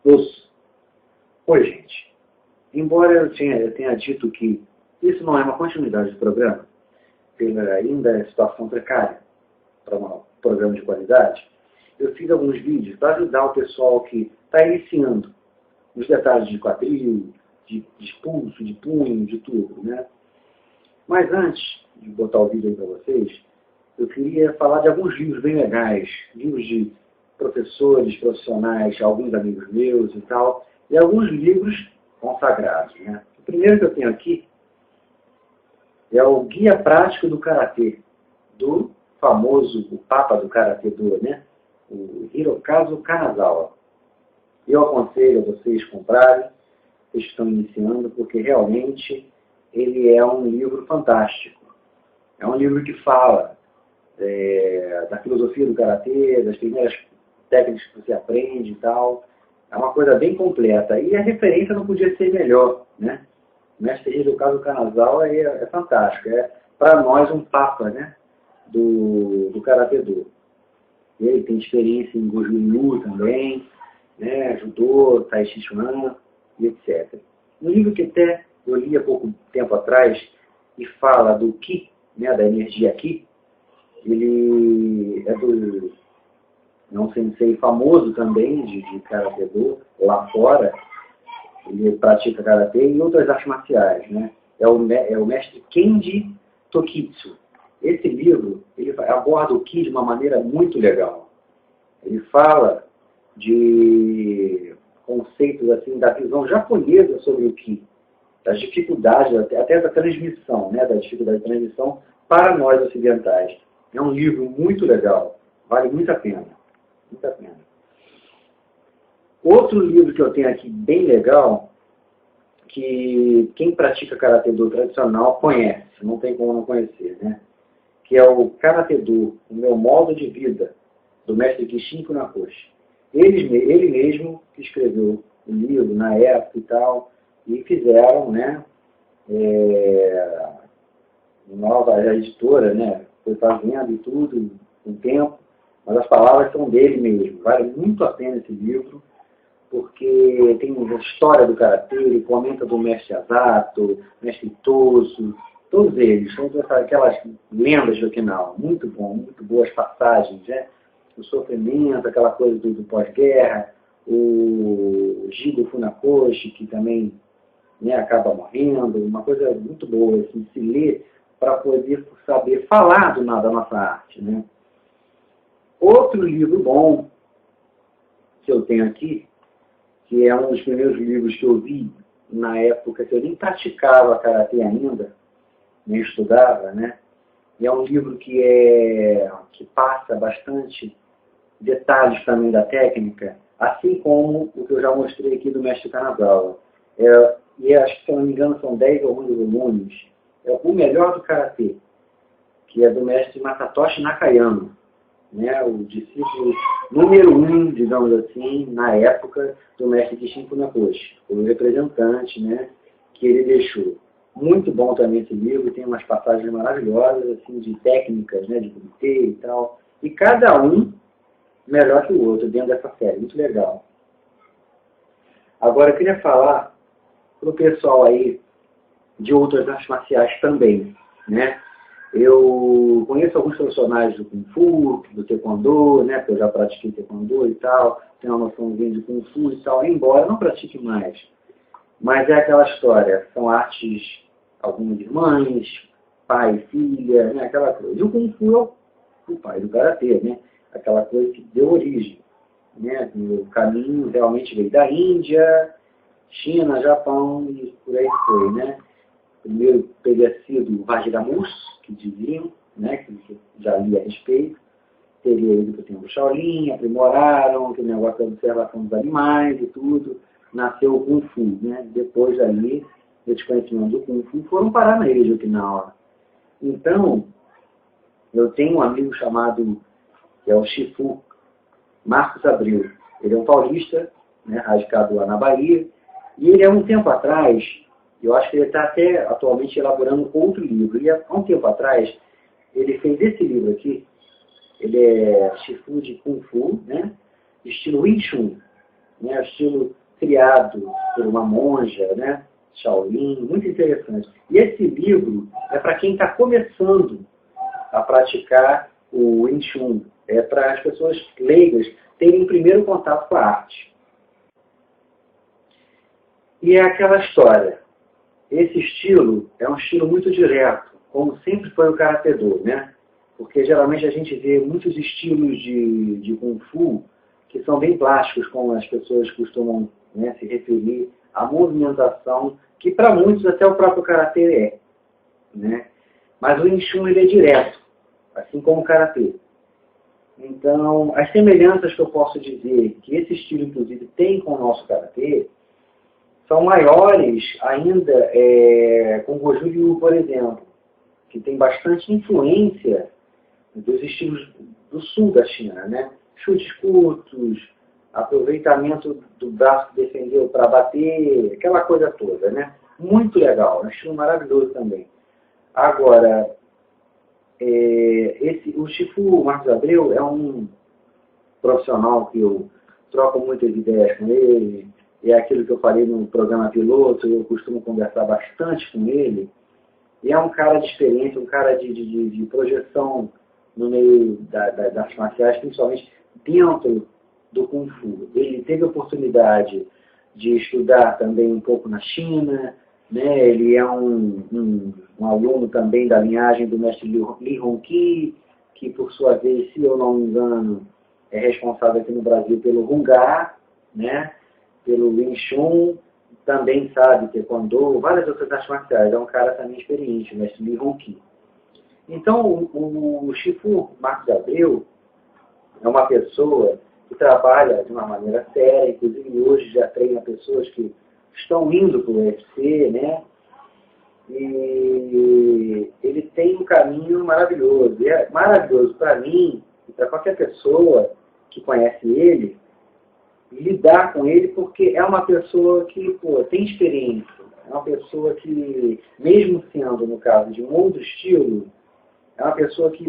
Os. Oi, gente. Embora eu tenha dito que isso não é uma continuidade do programa, pela ainda situação precária para um programa de qualidade, eu fiz alguns vídeos para ajudar o pessoal que está iniciando os detalhes de quadril, de pulso, de punho, de tudo, né? Mas antes de botar o vídeo aí para vocês, eu queria falar de alguns livros bem legais, livros de professores, profissionais, alguns amigos meus e tal, e alguns livros consagrados, né? O primeiro que eu tenho aqui é o Guia Prático do Karatê, do famoso, o Papa do Karatê-do, né? O Hirokazu Kanazawa. Eu aconselho a vocês comprarem, vocês estão iniciando, porque realmente ele é um livro fantástico. É um livro que fala da filosofia do Karatê, das primeiras técnicas que você aprende e tal. É uma coisa bem completa. E a referência não podia ser melhor, né? O mestre Hirokazu Kanazawa é fantástico. É, para nós, um papa, né? do Karatê-do. Ele tem experiência em Goju Ryu também, né? Judô, Tai Chi Chuan e etc. Um livro que até eu li há pouco tempo atrás e fala do Ki, né? Da energia Ki. Ele é um sensei famoso também de Karatê-do, lá fora. Ele pratica Karatê e outras artes marciais, né? É o mestre Kenji Tokitsu. Esse livro, ele aborda o Ki de uma maneira muito legal. Ele fala de conceitos assim, da visão japonesa sobre o Ki, das dificuldades, até da transmissão, né? Da dificuldade de transmissão para nós ocidentais. É um livro muito legal, vale muito a pena. Muito a pena. Outro livro que eu tenho aqui bem legal, que quem pratica Karatê-do tradicional conhece, não tem como não conhecer, né? Que é o Karatê-do, o meu modo de vida, do mestre Kishin Funakoshi. Ele mesmo que escreveu o livro na época e tal, e fizeram, né? A editora, né? Foi fazendo e tudo, com o tempo, mas as palavras são dele mesmo. Vale muito a pena esse livro, porque tem a história do Karatê, ele comenta do mestre Asato, mestre Toso, todos eles, são aquelas lendas de Okinawa. Muito bom, muito boas passagens, né? O sofrimento, aquela coisa do pós-guerra, o Jigo Funakoshi, que também, né, acaba morrendo, uma coisa muito boa, assim, se ler para poder saber falar da nossa arte, né? Outro livro bom que eu tenho aqui, que é um dos primeiros livros que eu vi na época que eu nem praticava Karatê ainda, nem estudava, né? E é um livro que passa bastante detalhes também da técnica, assim como o que eu já mostrei aqui do mestre Kanazawa. E acho que, se eu não me engano, são 10 ou 11 volumes. É o melhor do Karatê, que é do mestre Masatoshi Nakayama, né? O discípulo número 1, digamos assim, na época do mestre Kishin Funakoshi, o representante, né, que ele deixou. Muito bom também esse livro, tem umas passagens maravilhosas, assim, de técnicas, né, de comitê e tal. E cada um melhor que o outro dentro dessa série, muito legal. Agora eu queria falar para o pessoal aí de outras artes marciais também, né? Eu conheço alguns profissionais do Kung Fu, do Taekwondo, né? Porque eu já pratiquei Taekwondo e tal, tenho uma noçãozinha de Kung Fu e tal, embora não pratique mais. Mas é aquela história, são artes, algumas irmãs, pai e filha, né? Aquela coisa. E o Kung Fu é o pai do Karatê, né? Aquela coisa que deu origem, né? O caminho realmente veio da Índia, China, Japão e por aí foi, né? Primeiro teria sido o Vajramus, que diziam, né? Que já li a respeito. Teria ido para o tempo Shaolin, aprimoraram, aquele negócio da observação dos animais e tudo. Nasceu o Kung Fu, né? Depois dali, os conhecimentos do Kung Fu foram parar na ilha de Okinawa. Então, eu tenho um amigo chamado, que é o Shifu, Marcos Abreu. Ele é um paulista, né, radicado lá na Bahia, e ele há um tempo atrás, eu acho que ele está até atualmente elaborando outro livro, e há um tempo atrás, ele fez esse livro aqui. Ele é Shifu de Kung Fu, né, estilo Wing Chun. né? O estilo criado por uma monja, né? Shaolin, muito interessante. E esse livro é para quem está começando a praticar o Wing Chun, é para as pessoas leigas terem o primeiro contato com a arte. E é aquela história. Esse estilo é um estilo muito direto, como sempre foi o Karatê-Do, né? Porque geralmente a gente vê muitos estilos de Kung Fu que são bem plásticos, como as pessoas costumam, né, se referir à movimentação, que para muitos até o próprio Karatê é, né? Mas o Wing Chun ele é direto, assim como o Karatê. Então, as semelhanças que eu posso dizer que esse estilo, inclusive, tem com o nosso Karatê são maiores ainda com o Goju Ryu, por exemplo, que tem bastante influência dos estilos do sul da China, né? Chutes curtos, aproveitamento do braço que defendeu para bater, aquela coisa toda, né? Muito legal, um estilo maravilhoso também. Agora, o Shifu Marcos Abreu é um profissional que eu troco muitas ideias com ele, é aquilo que eu falei no programa piloto, eu costumo conversar bastante com ele, e é um cara de experiência, um cara de projeção no meio das artes marciais, principalmente dentro do Kung Fu. Ele teve a oportunidade de estudar também um pouco na China, né? Ele é um aluno também da linhagem do mestre Li Hongqi, que por sua vez, se eu não me engano, é responsável aqui no Brasil pelo Hungá, né? Pelo Wing Chun, também sabe Taekwondo, várias outras artes marciais. É um cara também experiente, o mestre Li Hongqi. Então, o Shifu Marcos Abreu é uma pessoa que trabalha de uma maneira séria, inclusive hoje já treina pessoas que estão indo para o UFC, né? E ele tem um caminho maravilhoso. E é maravilhoso para mim e para qualquer pessoa que conhece ele, lidar com ele, porque é uma pessoa que tem experiência. É uma pessoa que, mesmo sendo, no caso, de um outro estilo, é uma pessoa que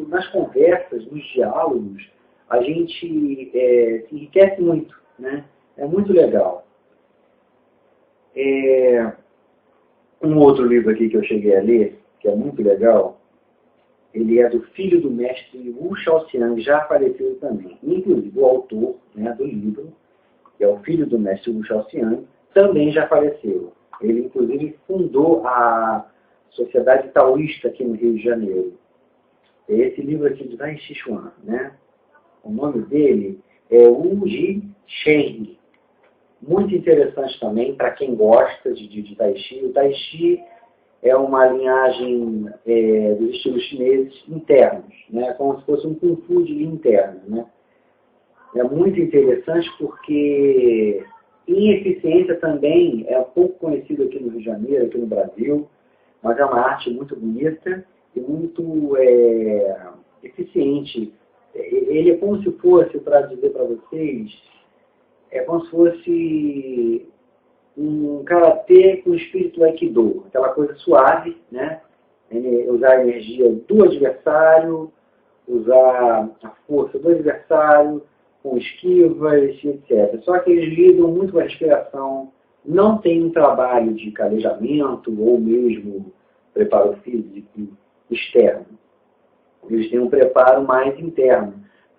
nas conversas, nos diálogos, a gente se enriquece muito, né? É muito legal. Um outro livro aqui que eu cheguei a ler, que é muito legal, ele é do filho do mestre Wu Shaoxiang, já falecido também. Inclusive, o autor, né, do livro, que é o filho do mestre Wu Shaoxiang, também já faleceu. Ele, inclusive, fundou a Sociedade Taoísta aqui no Rio de Janeiro. É esse livro aqui do Tai Chi Chuan, né? O nome dele é Wu Ji Sheng. Muito interessante também para quem gosta de Tai Chi. O Tai Chi é uma linhagem dos estilos chineses internos, né? Como se fosse um Kung Fu de linha interna, né? É muito interessante porque em eficiência também é pouco conhecido aqui no Rio de Janeiro, aqui no Brasil, mas é uma arte muito bonita e muito eficiente. Ele é como se fosse, para dizer para vocês, é como se fosse um karatê com espírito aikido, aquela coisa suave, né? Usar a energia do adversário, usar a força do adversário, com esquivas, etc. Só que eles lidam muito com a respiração, não tem um trabalho de calejamento ou mesmo preparo físico externo. Eles têm um preparo mais interno,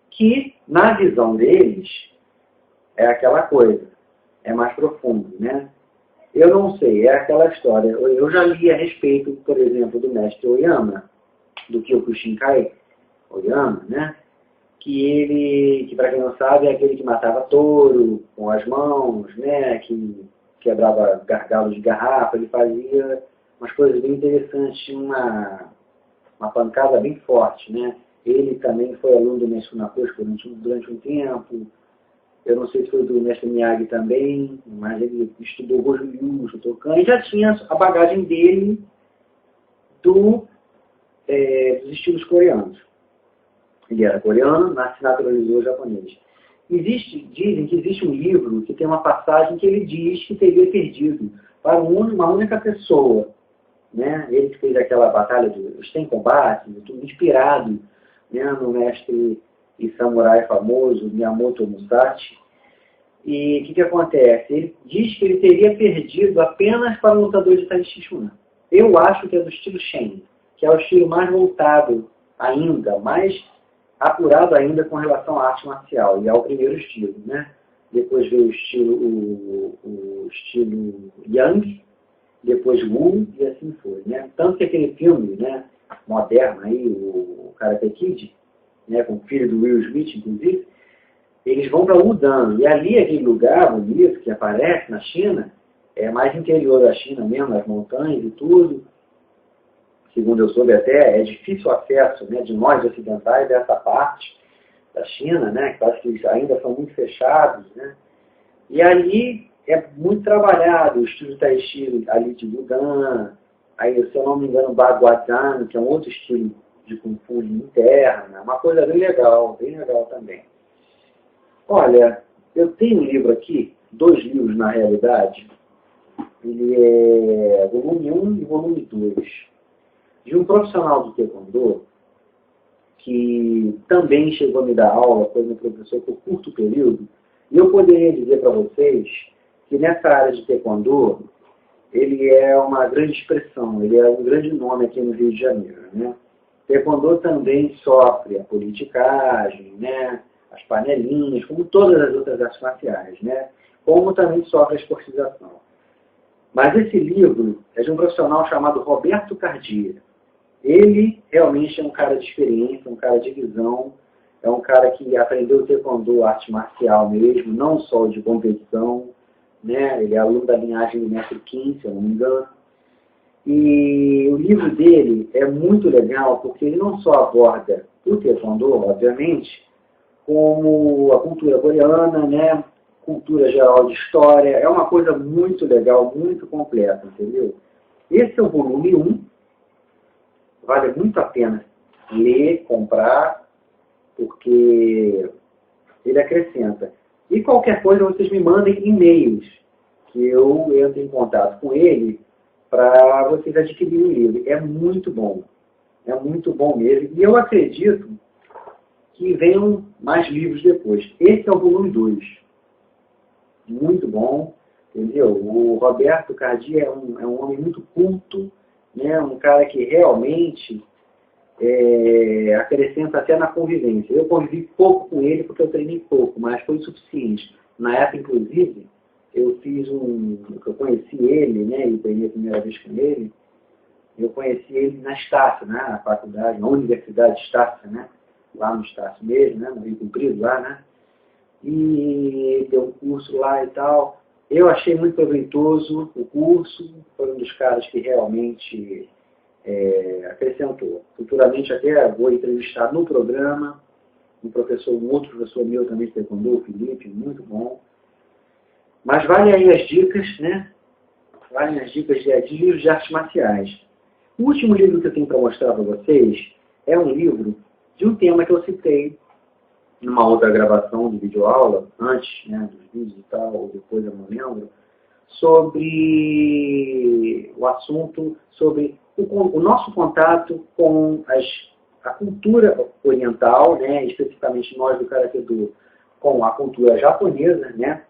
que, na visão deles, é aquela coisa, é mais profundo, né? Eu não sei, é aquela história. Eu já li a respeito, por exemplo, do mestre Oyama, do Kyokushinkai Oyama, né? Que para quem não sabe, é aquele que matava touro com as mãos, né? Que quebrava gargalos de garrafa, ele fazia umas coisas bem interessantes, tinha uma pancada bem forte, né? Ele também foi aluno do mestre Funakoshi durante um tempo. Eu não sei se foi do mestre Miyagi também, mas ele estudou Goju Ryu, Shotokan, e já tinha a bagagem dele dos estilos coreanos. Ele era coreano, se naturalizou japonês. Dizem que existe um livro que tem uma passagem que ele diz que teria perdido para uma única pessoa. Né? Ele que fez aquela batalha dos 100 combates, tudo inspirado, né, no mestre e samurai famoso Miyamoto Musashi. E o que acontece? Ele diz que ele teria perdido apenas para o lutador de Tai Chi Chuan. Eu acho que é do estilo Shen, que é o estilo mais voltado ainda, mais apurado ainda com relação à arte marcial, e é o primeiro estilo, né? Depois veio o estilo Yang, depois Wu, e assim foi, né? Tanto que aquele filme, né, moderno aí, o Karate Kid, né, com o filho do Will Smith, inclusive, eles vão para Wudan, e ali aquele lugar bonito que aparece na China, é mais interior da China mesmo, as montanhas e tudo. Segundo eu soube até, é difícil o acesso, né, de nós ocidentais dessa parte da China, né, que parece que eles ainda são muito fechados, né. E ali é muito trabalhado o estilo Tai Chi ali de Wudan, aí, se eu não me engano, Baguazhang, que é um outro estilo de Kung Fu interna, uma coisa bem legal também. Olha, eu tenho um livro aqui, 2 livros na realidade. Ele é volume 1 e volume 2, de um profissional do Taekwondo, que também chegou a me dar aula, foi meu professor por curto período, e eu poderia dizer para vocês que nessa área de Taekwondo, ele é uma grande expressão, ele é um grande nome aqui no Rio de Janeiro, né? Taekwondo também sofre a politicagem, né? As panelinhas, como todas as outras artes marciais, né? Como também sofre a esportização. Mas esse livro é de um profissional chamado Roberto Cardia. Ele realmente é um cara de experiência, um cara de visão, é um cara que aprendeu Taekwondo, arte marcial mesmo, não só de competição, né? Ele é aluno da linhagem do Mestre Kim, se eu não me engano. E o livro dele é muito legal porque ele não só aborda o Taekwondo, obviamente, como a cultura coreana, né? Cultura geral de história. É uma coisa muito legal, muito completa, entendeu? Esse é o volume 1. Vale muito a pena ler, comprar, porque ele acrescenta. E qualquer coisa, vocês me mandem e-mails, que eu entro em contato com ele para vocês adquirirem o livro. É muito bom mesmo. E eu acredito que venham mais livros depois. Esse é o volume 2. Muito bom, entendeu? O Roberto Cardia é um homem muito culto, né? Um cara que realmente acrescenta até na convivência. Eu convivi pouco com ele porque eu treinei pouco, mas foi suficiente. Na época, inclusive, eu conheci ele, né? E treinei a primeira vez com ele. Eu conheci ele na Estácio, né? Na faculdade, na Universidade Estácio, né? Lá no Estácio mesmo, né? No Rio Comprido, lá, né? E deu um curso lá e tal. Eu achei muito proveitoso o curso, foi um dos caras que realmente acrescentou. Futuramente até vou entrevistar no programa um outro professor meu também de Taekwondo, o Felipe, muito bom. Mas vale aí as dicas, né? Valem as dicas de livros de artes marciais. O último livro que eu tenho para mostrar para vocês é um livro de um tema que eu citei numa outra gravação de videoaula, antes, né, dos vídeos e tal, ou depois, eu não lembro, sobre o assunto, sobre o nosso contato com a cultura oriental, né, especificamente nós do Karatê-Do, com a cultura japonesa, né,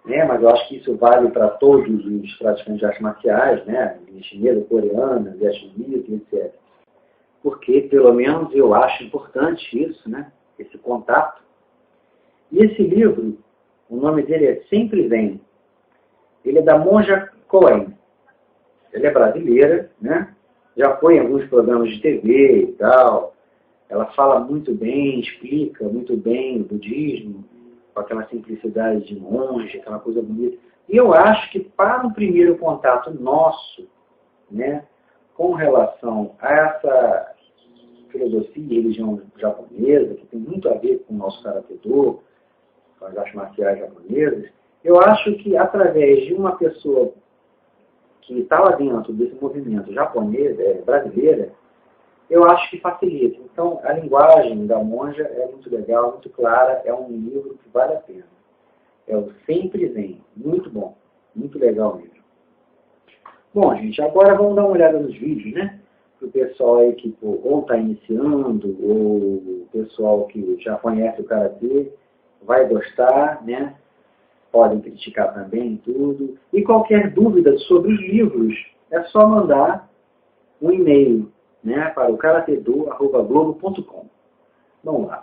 mas eu acho que isso vale para todos os praticantes de artes marciais, né, chinesa, coreana, vietnamita, etc. Porque, pelo menos, eu acho importante isso, né, esse contato. E esse livro, o nome dele é Sempre Vem. Ele é da Monja Cohen. Ela é brasileira, né? Já foi em alguns programas de TV e tal. Ela fala muito bem, explica muito bem o budismo, com aquela simplicidade de monge, aquela coisa bonita. E eu acho que para um primeiro contato nosso, né, com relação a essa filosofia e religião japonesa, que tem muito a ver com o nosso Karatê-Do, com as artes marciais japonesas, eu acho que através de uma pessoa que está lá dentro desse movimento japonês, brasileira, eu acho que facilita. Então, a linguagem da monja é muito legal, muito clara, é um livro que vale a pena. É o Sempre Vem, muito bom, muito legal mesmo. Bom, gente, agora vamos dar uma olhada nos vídeos, né? Para o pessoal aí que ou está iniciando, ou o pessoal que já conhece o Karatê, vai gostar, né? podem criticar também tudo. E qualquer dúvida sobre os livros, é só mandar um e-mail, né, para o karatedo@globo.com. Vamos lá.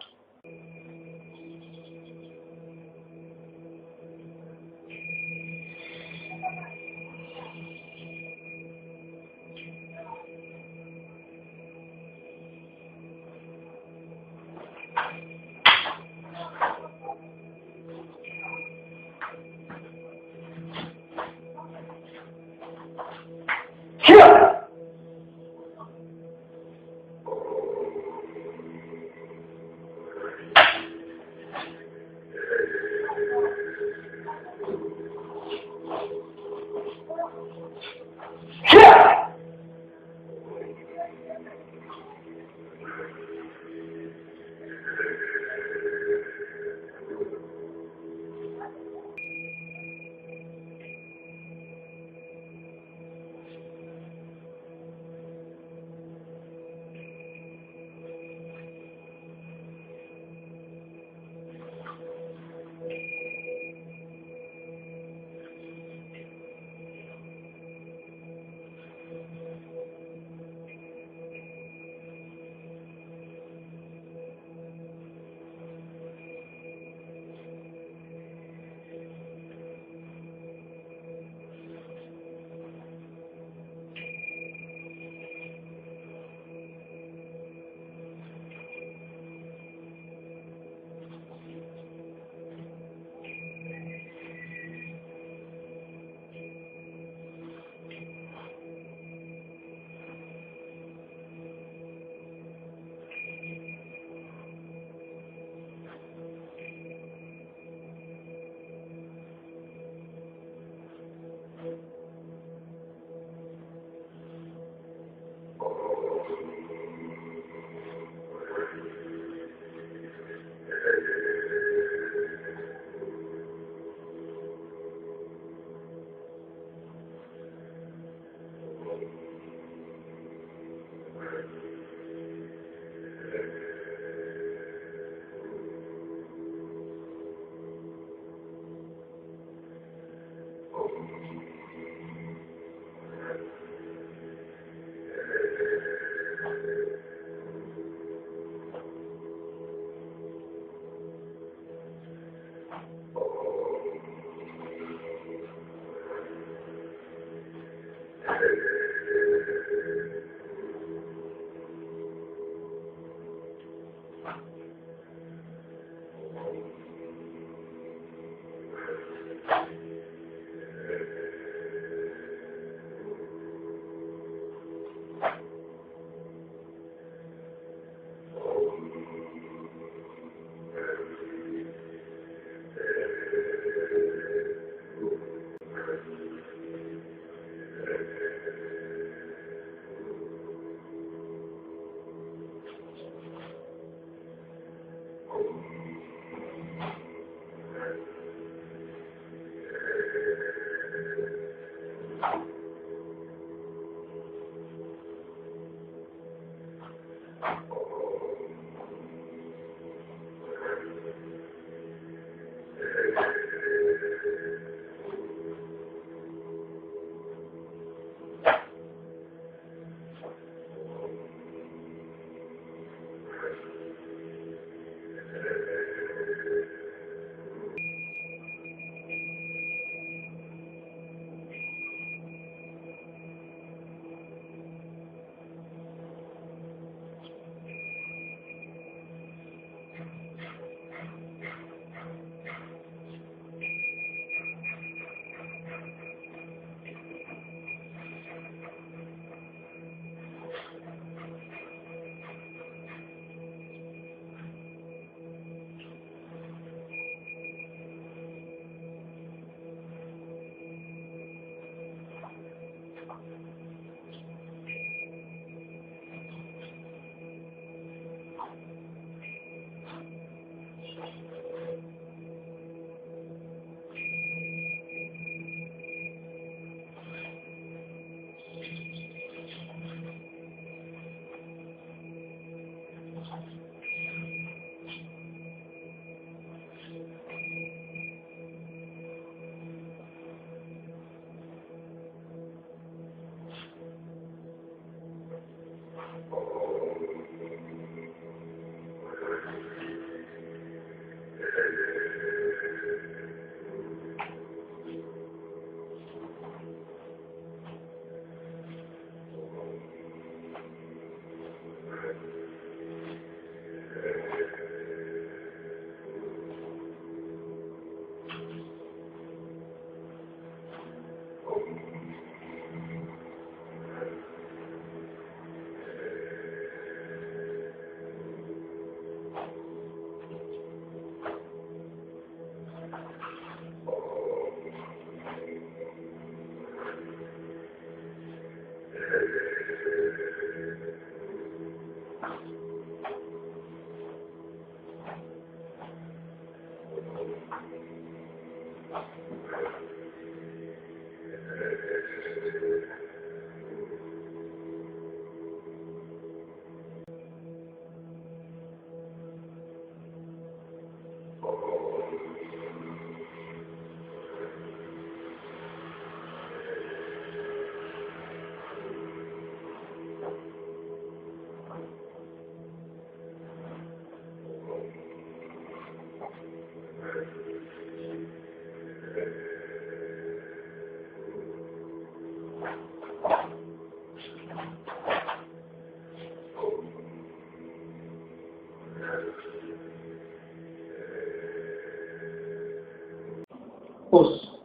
Ouço.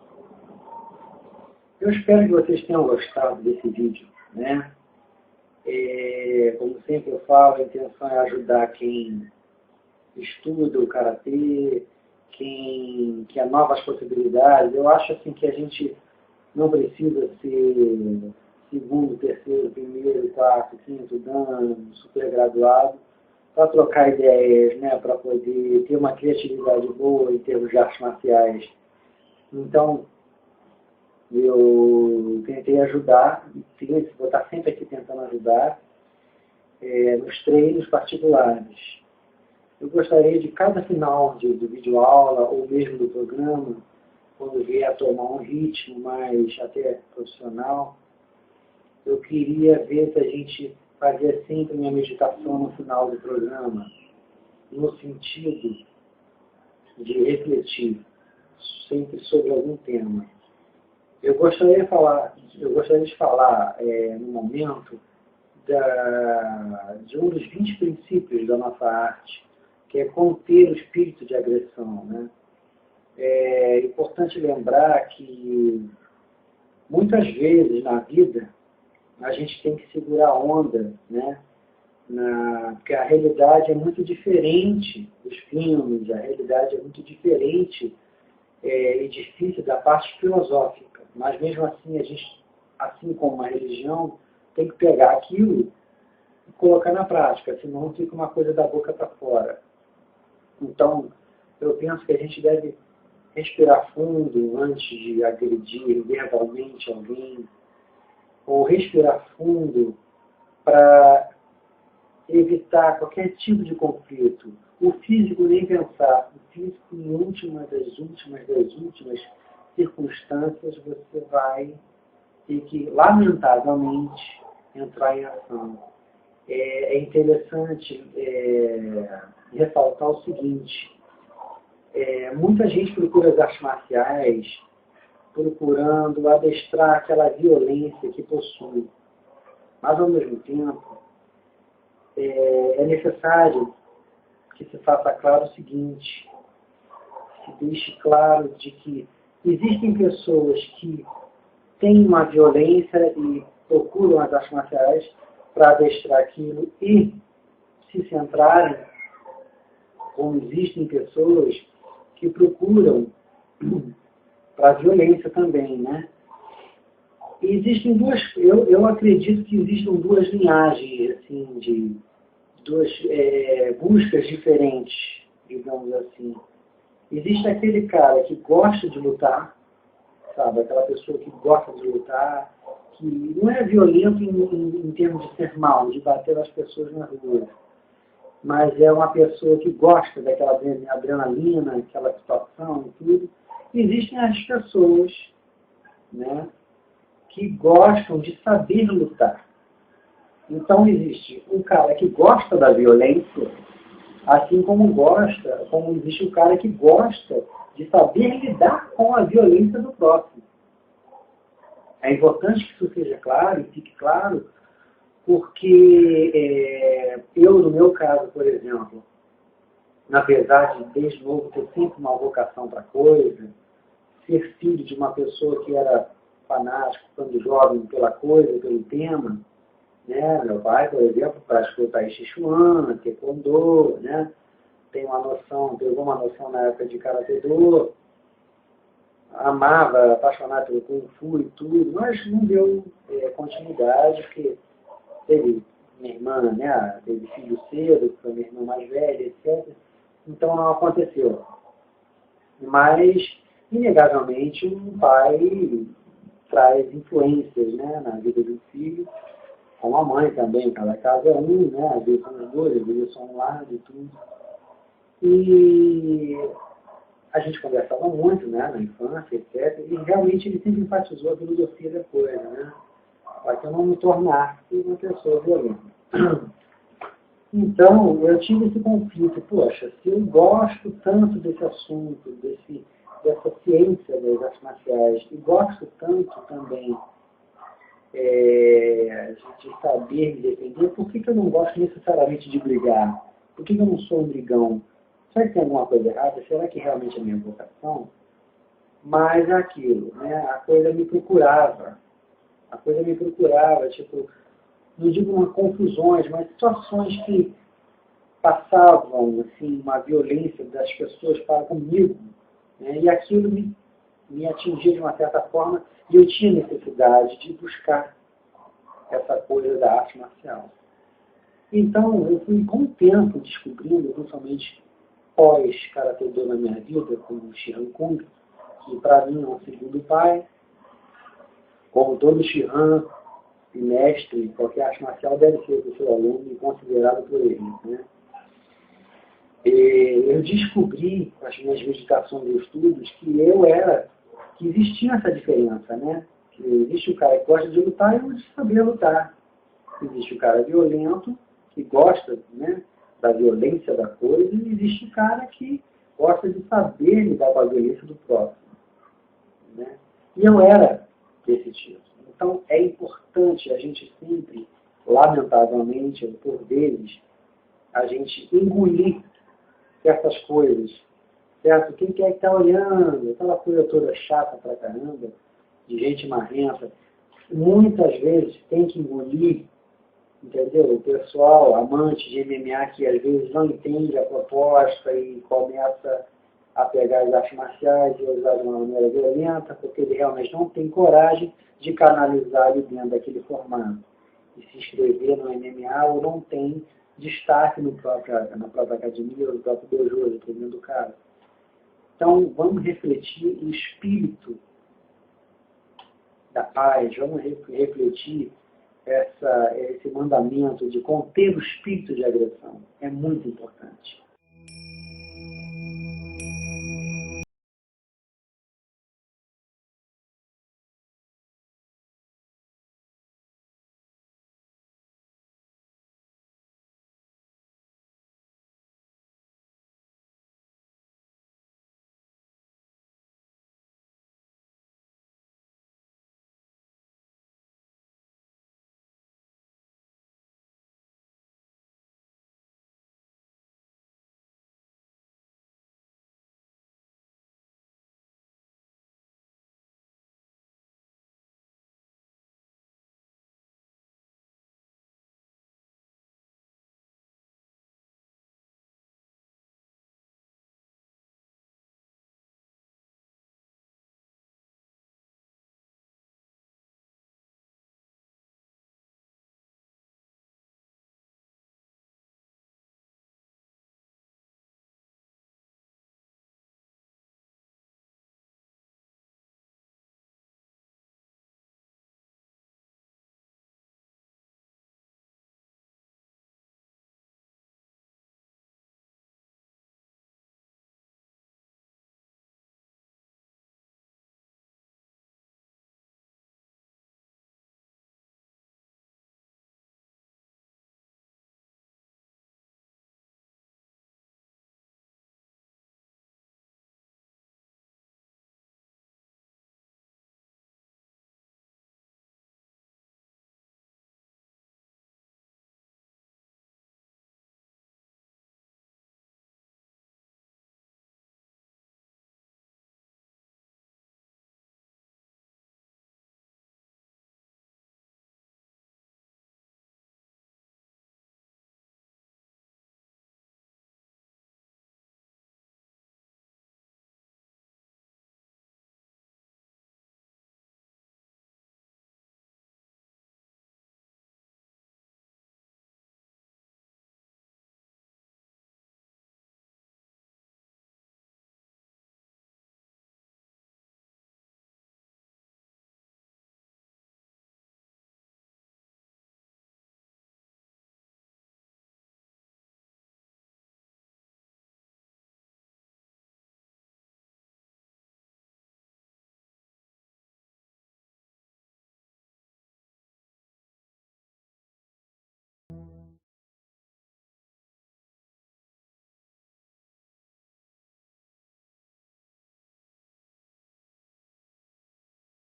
Eu espero que vocês tenham gostado desse vídeo, né? Como sempre eu falo, a intenção é ajudar quem estuda o Karatê, quem quer novas possibilidades. Eu acho assim que a gente não precisa ser segundo, terceiro, primeiro, quarto, quinto dan, super graduado, para trocar ideias, né? Para poder ter uma criatividade boa em termos de artes marciais. Então, eu tentei ajudar, vou estar sempre aqui tentando ajudar, nos treinos particulares. Eu gostaria de cada final do vídeo aula, ou mesmo do programa, quando vier a tomar um ritmo mais até profissional, eu queria ver se a gente fazia sempre uma meditação no final do programa, no sentido de refletir sempre sobre algum tema. Eu gostaria de falar no momento de um dos 20 princípios da nossa arte, que é conter o espírito de agressão, né? É importante lembrar que muitas vezes na vida a gente tem que segurar a onda, né? Porque a realidade é muito diferente dos filmes, a realidade é muito diferente e difícil da parte filosófica. Mas mesmo assim, a gente, assim como uma religião, tem que pegar aquilo e colocar na prática, senão fica uma coisa da boca para fora. Então, eu penso que a gente deve respirar fundo antes de agredir verbalmente alguém, ou respirar fundo para evitar qualquer tipo de conflito. O físico nem pensar. O físico, em última das últimas circunstâncias, você vai ter que, lamentavelmente, entrar em ação. É interessante ressaltar o seguinte: muita gente procura as artes marciais procurando adestrar aquela violência que possui. Mas, ao mesmo tempo, é necessário que se faça claro o seguinte, se deixe claro de que existem pessoas que têm uma violência e procuram as artes marciais para adestrar aquilo e se centrarem, como existem pessoas que procuram para a violência também, né? E existem eu acredito que existam duas linhagens, assim, de duas buscas diferentes, digamos assim. Existe aquele cara que gosta de lutar, sabe? Aquela pessoa que gosta de lutar, que não é violento em termos de ser mal, de bater as pessoas na rua, mas é uma pessoa que gosta daquela adrenalina, aquela situação e tudo. E existem as pessoas, né, que gostam de saber lutar. Então existe um cara que gosta da violência, assim como existe um cara que gosta de saber lidar com a violência do próximo. É importante que isso seja claro e fique claro, porque eu, no meu caso, por exemplo, apesar de desde novo ter sempre uma vocação para a coisa, ser filho de uma pessoa que era fanático quando jovem pela coisa, pelo tema. Né? Meu pai, por exemplo, praticou Tai Chi Chuan, Taekwondo, né? Pegou uma noção na época de Karate Do, amava, apaixonado pelo Kung Fu e tudo, mas não deu continuidade, porque teve minha irmã, né? Teve filho cedo, foi minha irmã mais velha, etc. Então não aconteceu. Mas, inegavelmente, um pai traz influências, né, na vida do filho, como a mãe também, cada casa é um, né, às vezes são os dois, às vezes são um lado e tudo. E a gente conversava muito, né, na infância, etc. E realmente ele sempre enfatizou a filosofia da coisa, né, para que eu não me tornasse uma pessoa violenta. Então, eu tive esse conflito, poxa, se eu gosto tanto desse assunto, dessa ciência das artes marciais, e gosto tanto também de saber me defender, por que eu não gosto necessariamente de brigar? Por que eu não sou um brigão? Será que tem alguma coisa errada? Será que realmente é a minha vocação? Mas é aquilo, né? A coisa me procurava, tipo, não digo uma confusões, mas situações que passavam assim, uma violência das pessoas para comigo, né? E aquilo me atingia de uma certa forma e eu tinha necessidade de buscar essa coisa da arte marcial. Então, eu fui com o tempo descobrindo, principalmente pós-Karate Do na minha vida, como o Shihan Kung, que para mim é um segundo pai, como todo Shihan e mestre, qualquer arte marcial deve ser do seu aluno e considerado por ele, né? Eu descobri, com as minhas meditações e estudos, que existia essa diferença, né? Que existe o cara que gosta de lutar e o de saber lutar. Existe o cara violento, que gosta, né, da violência da coisa, e existe o cara que gosta de saber lidar com a violência do próximo. Né? E eu era desse tipo. Então é importante a gente sempre, lamentavelmente, por vezes, a gente engolir certas coisas, certo? Quem quer estar olhando, aquela coisa toda chata pra caramba, de gente marrenta, muitas vezes tem que engolir, entendeu? O pessoal, amante de MMA, que às vezes não entende a proposta e começa a pegar as artes marciais e usar de uma maneira violenta, porque ele realmente não tem coragem de canalizar ali dentro daquele formato e se inscrever no MMA ou não tem destaque na própria academia ou no próprio dojo, dependendo do caso. Então, vamos refletir o espírito da paz, vamos refletir esse mandamento de conter o espírito de agressão. É muito importante.